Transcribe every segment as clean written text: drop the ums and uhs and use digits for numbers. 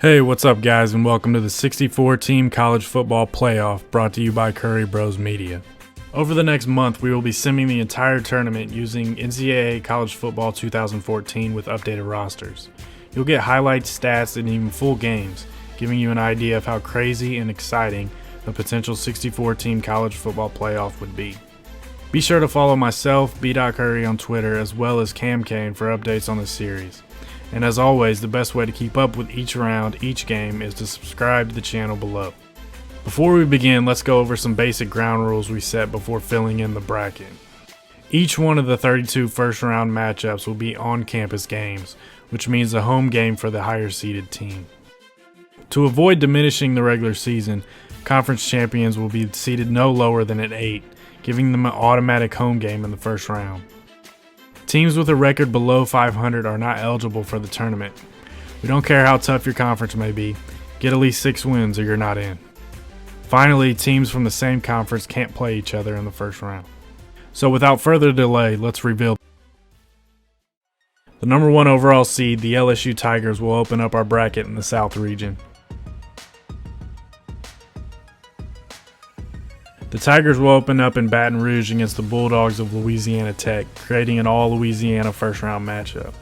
Hey, what's up, guys, and welcome to the 64-team college football playoff brought to you by Curry Bros Media. Over the next month, we will be simming the entire tournament using NCAA College Football 2014 with updated rosters. You'll get highlights, stats, and even full games, giving you an idea of how crazy and exciting a potential 64-team college football playoff would be. Be sure to follow myself, B.Curry, on Twitter, as well as Cam Kane for updates on the series. And as always, the best way to keep up with each round, each game, is to subscribe to the channel below. Before we begin, let's go over some basic ground rules we set before filling in the bracket. Each one of the 32 first round matchups will be on-campus games, which means a home game for the higher seeded team. To avoid diminishing the regular season, conference champions will be seeded no lower than at 8, giving them an automatic home game in the first round. Teams with a record below 500 are not eligible for the tournament. We don't care how tough your conference may be, get at least 6 wins or you're not in. Finally, teams from the same conference can't play each other in the first round. So without further delay, let's reveal. The number 1 overall seed, the LSU Tigers, will open up our bracket in the South region. The Tigers will open up in Baton Rouge against the Bulldogs of Louisiana Tech, creating an all-Louisiana first-round matchup.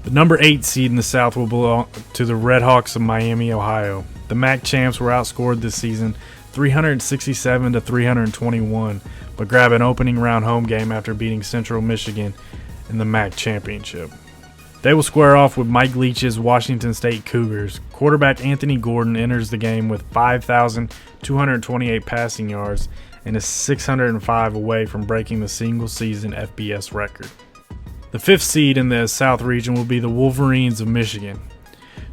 The number 8 seed in the South will belong to the Red Hawks of Miami, Ohio. The MAC champs were outscored this season 367-321, but grab an opening round home game after beating Central Michigan in the MAC championship. They will square off with Mike Leach's Washington State Cougars. Quarterback Anthony Gordon enters the game with 5,228 passing yards and is 605 away from breaking the single-season FBS record. The 5th seed in the South region will be the Wolverines of Michigan.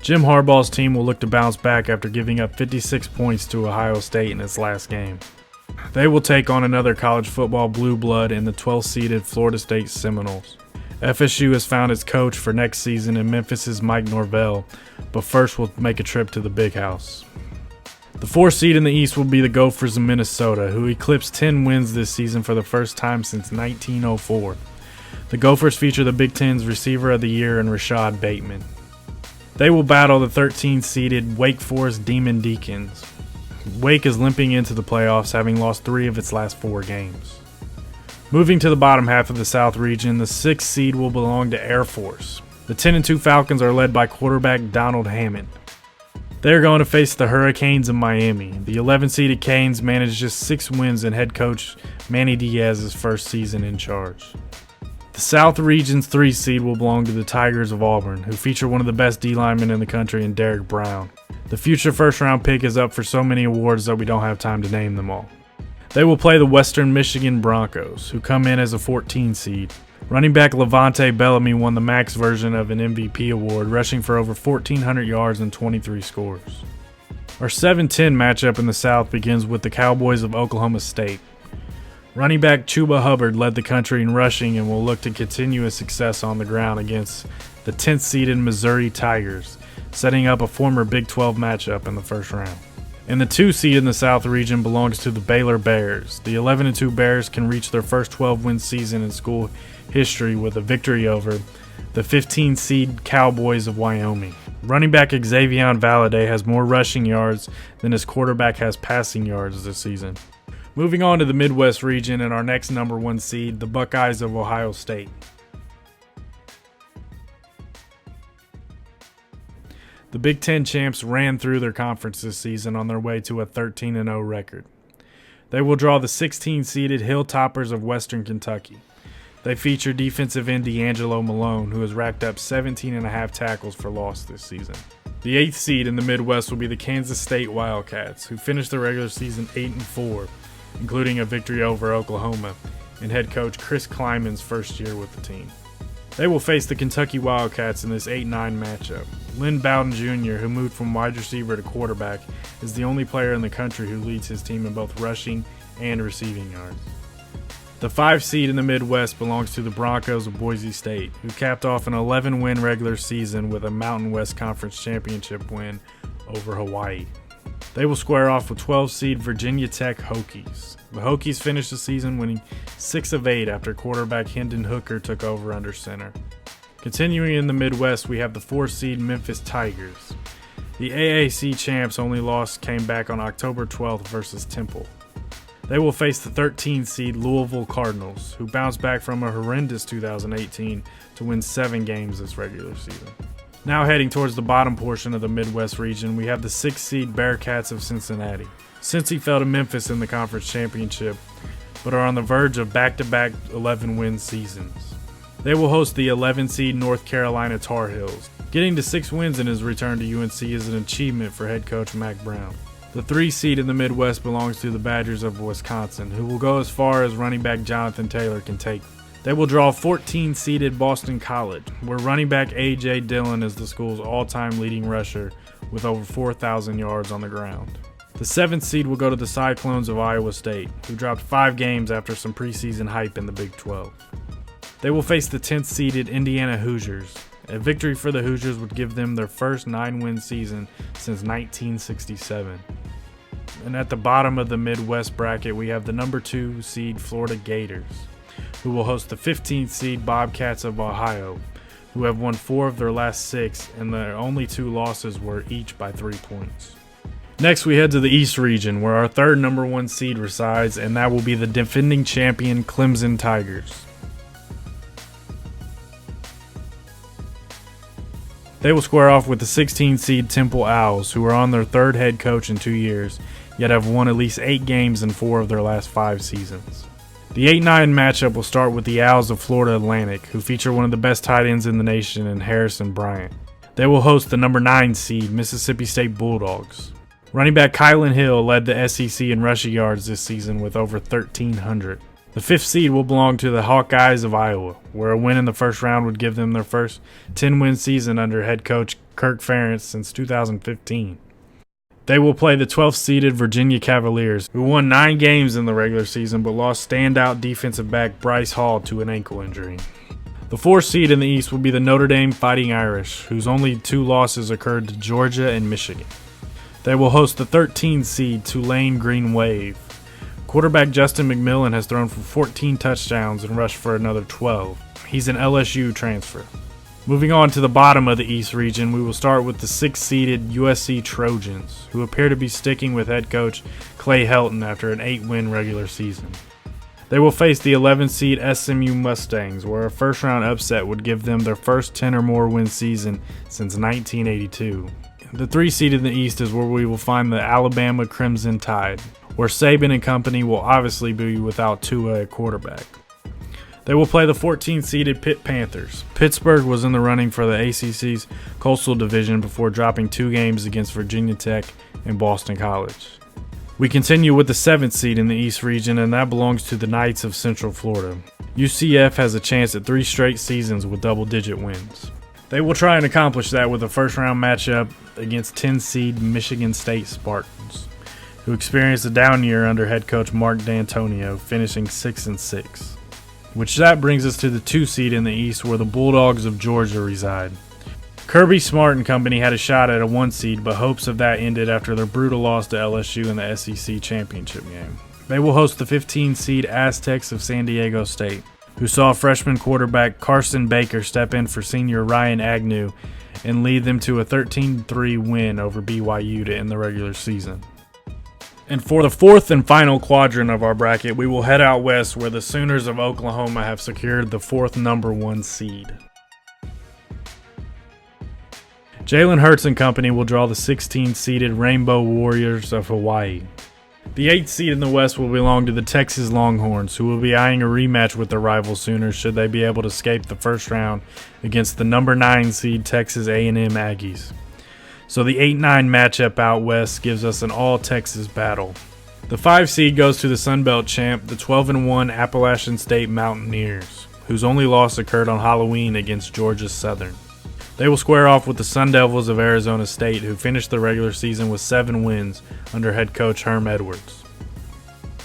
Jim Harbaugh's team will look to bounce back after giving up 56 points to Ohio State in its last game. They will take on another college football blue blood in the 12th-seeded Florida State Seminoles. FSU has found its coach for next season in Memphis's Mike Norvell, but first we'll make a trip to the Big House. The 4th seed in the East will be the Gophers of Minnesota, who eclipsed 10 wins this season for the first time since 1904. The Gophers feature the Big Ten's Receiver of the Year in Rashad Bateman. They will battle the 13th-seeded Wake Forest Demon Deacons. Wake is limping into the playoffs, having lost 3 of its last 4 games. Moving to the bottom half of the South region, the 6th seed will belong to Air Force. The 10-2 Falcons are led by quarterback Donald Hammond. They are going to face the Hurricanes of Miami. The 11th-seeded Canes managed just 6 wins in head coach Manny Diaz's first season in charge. The South region's 3 seed will belong to the Tigers of Auburn, who feature one of the best D-linemen in the country in Derek Brown. The future first-round pick is up for so many awards that we don't have time to name them all. They will play the Western Michigan Broncos, who come in as a 14 seed. Running back Levante Bellamy won the Max version of an MVP award, rushing for over 1,400 yards and 23 scores. Our 7-10 matchup in the South begins with the Cowboys of Oklahoma State. Running back Chuba Hubbard led the country in rushing and will look to continue his success on the ground against the 10th-seeded Missouri Tigers, setting up a former Big 12 matchup in the first round. And the 2 seed in the South region belongs to the Baylor Bears. The 11-2 Bears can reach their first 12-win season in school history with a victory over the 15-seed Cowboys of Wyoming. Running back Xavier Valladay has more rushing yards than his quarterback has passing yards this season. Moving on to the Midwest region and our next number 1 seed, the Buckeyes of Ohio State. The Big Ten champs ran through their conference this season on their way to a 13-0 record. They will draw the 16-seeded Hilltoppers of Western Kentucky. They feature defensive end D'Angelo Malone, who has racked up 17.5 tackles for loss this season. The 8th seed in the Midwest will be the Kansas State Wildcats, who finished the regular season 8-4, including a victory over Oklahoma, in head coach Chris Kleiman's first year with the team. They will face the Kentucky Wildcats in this 8-9 matchup. Lynn Bowden Jr., who moved from wide receiver to quarterback, is the only player in the country who leads his team in both rushing and receiving yards. The 5 seed in the Midwest belongs to the Broncos of Boise State, who capped off an 11-win regular season with a Mountain West Conference championship win over Hawaii. They will square off with 12-seed Virginia Tech Hokies. The Hokies finished the season winning 6 of 8 after quarterback Hendon Hooker took over under center. Continuing in the Midwest, we have the 4-seed Memphis Tigers. The AAC champs only loss came back on October 12th versus Temple. They will face the 13th seed Louisville Cardinals, who bounced back from a horrendous 2018 to win 7 games this regular season. Now heading towards the bottom portion of the Midwest region, we have the 6th seed Bearcats of Cincinnati. Cincy fell to Memphis in the conference championship, but are on the verge of back-to-back 11-win seasons. They will host the 11th seed North Carolina Tar Heels. Getting to 6 wins in his return to UNC is an achievement for head coach Mack Brown. The 3 seed in the Midwest belongs to the Badgers of Wisconsin, who will go as far as running back Jonathan Taylor can take. They will draw 14-seeded Boston College, where running back A.J. Dillon is the school's all-time leading rusher with over 4,000 yards on the ground. The 7th seed will go to the Cyclones of Iowa State, who dropped 5 games after some preseason hype in the Big 12. They will face the 10th-seeded Indiana Hoosiers. A victory for the Hoosiers would give them their first 9-win season since 1967. And at the bottom of the Midwest bracket, we have the number 2 seed Florida Gators, who will host the 15th seed Bobcats of Ohio, who have won 4 of their last 6, and their only 2 losses were each by 3 points. Next, we head to the East region, where our third number 1 seed resides, and that will be the defending champion Clemson Tigers. They will square off with the 16th seed Temple Owls, who are on their 3rd head coach in 2 years, yet have won at least 8 games in 4 of their last 5 seasons. The 8-9 matchup will start with the Owls of Florida Atlantic, who feature one of the best tight ends in the nation in Harrison Bryant. They will host the number 9 seed Mississippi State Bulldogs. Running back Kylan Hill led the SEC in rushing yards this season with over 1,300. The 5th seed will belong to the Hawkeyes of Iowa, where a win in the first round would give them their first 10-win season under head coach Kirk Ferentz since 2015. They will play the 12th-seeded Virginia Cavaliers, who won 9 games in the regular season but lost standout defensive back Bryce Hall to an ankle injury. The 4th seed in the East will be the Notre Dame Fighting Irish, whose only 2 losses occurred to Georgia and Michigan. They will host the 13th seed Tulane Green Wave. Quarterback Justin McMillan has thrown for 14 touchdowns and rushed for another 12. He's an LSU transfer. Moving on to the bottom of the East region, we will start with the 6th-seeded USC Trojans, who appear to be sticking with head coach Clay Helton after an 8-win regular season. They will face the 11th seed SMU Mustangs, where a first-round upset would give them their first 10 or more win season since 1982. The 3 seed in the East is where we will find the Alabama Crimson Tide, where Saban and company will obviously be without Tua at quarterback. They will play the 14th-seeded Pitt Panthers. Pittsburgh was in the running for the ACC's Coastal Division before dropping 2 games against Virginia Tech and Boston College. We continue with the 7th seed in the East region, and that belongs to the Knights of Central Florida. UCF has a chance at 3 straight seasons with double-digit wins. They will try and accomplish that with a first-round matchup against 10-seed Michigan State Spartans, who experienced a down year under head coach Mark D'Antonio, finishing 6-6. Which that brings us to the 2 seed in the East, where the Bulldogs of Georgia reside. Kirby Smart and company had a shot at a 1 seed, but hopes of that ended after their brutal loss to LSU in the SEC championship game. They will host the 15 seed Aztecs of San Diego State, who saw freshman quarterback Carson Baker step in for senior Ryan Agnew and lead them to a 13-3 win over BYU to end the regular season. And for the 4th and final quadrant of our bracket, we will head out west, where the Sooners of Oklahoma have secured the 4th number 1 seed. Jalen Hurts and company will draw the 16th-seeded Rainbow Warriors of Hawaii. The 8th seed in the West will belong to the Texas Longhorns, who will be eyeing a rematch with their rival Sooners should they be able to escape the first round against the number 9 seed Texas A&M Aggies. So the 8-9 matchup out west gives us an all-Texas battle. The 5 seed goes to the Sun Belt champ, the 12-1 Appalachian State Mountaineers, whose only loss occurred on Halloween against Georgia Southern. They will square off with the Sun Devils of Arizona State, who finished the regular season with 7 wins under head coach Herm Edwards.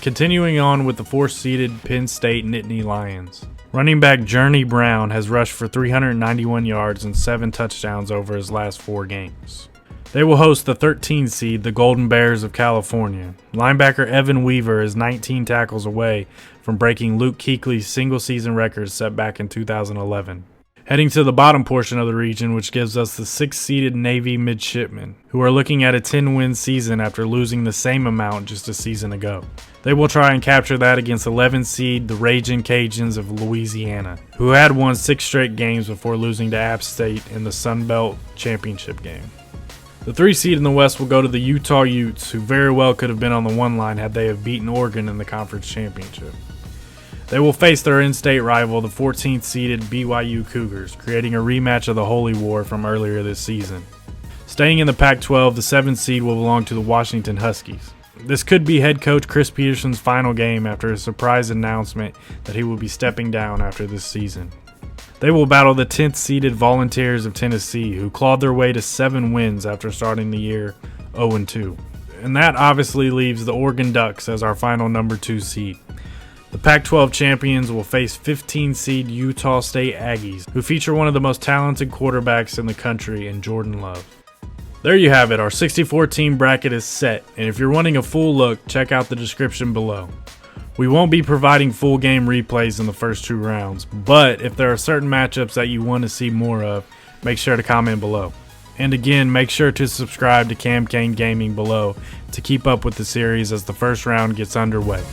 Continuing on with the 4th-seeded Penn State Nittany Lions. Running back Journey Brown has rushed for 391 yards and 7 touchdowns over his last 4 games. They will host the 13th seed, the Golden Bears of California. Linebacker Evan Weaver is 19 tackles away from breaking Luke Kuechly's single-season record set back in 2011. Heading to the bottom portion of the region, which gives us the 6th-seeded Navy Midshipmen, who are looking at a 10-win season after losing the same amount just a season ago. They will try and capture that against 11th seed the Ragin' Cajuns of Louisiana, who had won 6 straight games before losing to App State in the Sun Belt Championship game. The 3 seed in the West will go to the Utah Utes, who very well could have been on the 1 line had they have beaten Oregon in the conference championship. They will face their in-state rival, the 14th seeded BYU Cougars, creating a rematch of the Holy War from earlier this season. Staying in the Pac-12, the 7th seed will belong to the Washington Huskies. This could be head coach Chris Peterson's final game after a surprise announcement that he will be stepping down after this season. They will battle the 10th seeded Volunteers of Tennessee, who clawed their way to 7 wins after starting the year 0-2. And that obviously leaves the Oregon Ducks as our final number 2 seed. The Pac-12 champions will face 15-seed Utah State Aggies, who feature one of the most talented quarterbacks in the country in Jordan Love. There you have it, our 64-team bracket is set, and if you're wanting a full look, check out the description below. We won't be providing full game replays in the first 2 rounds, but if there are certain matchups that you want to see more of, make sure to comment below. And again, make sure to subscribe to Cam Kane Gaming below to keep up with the series as the first round gets underway.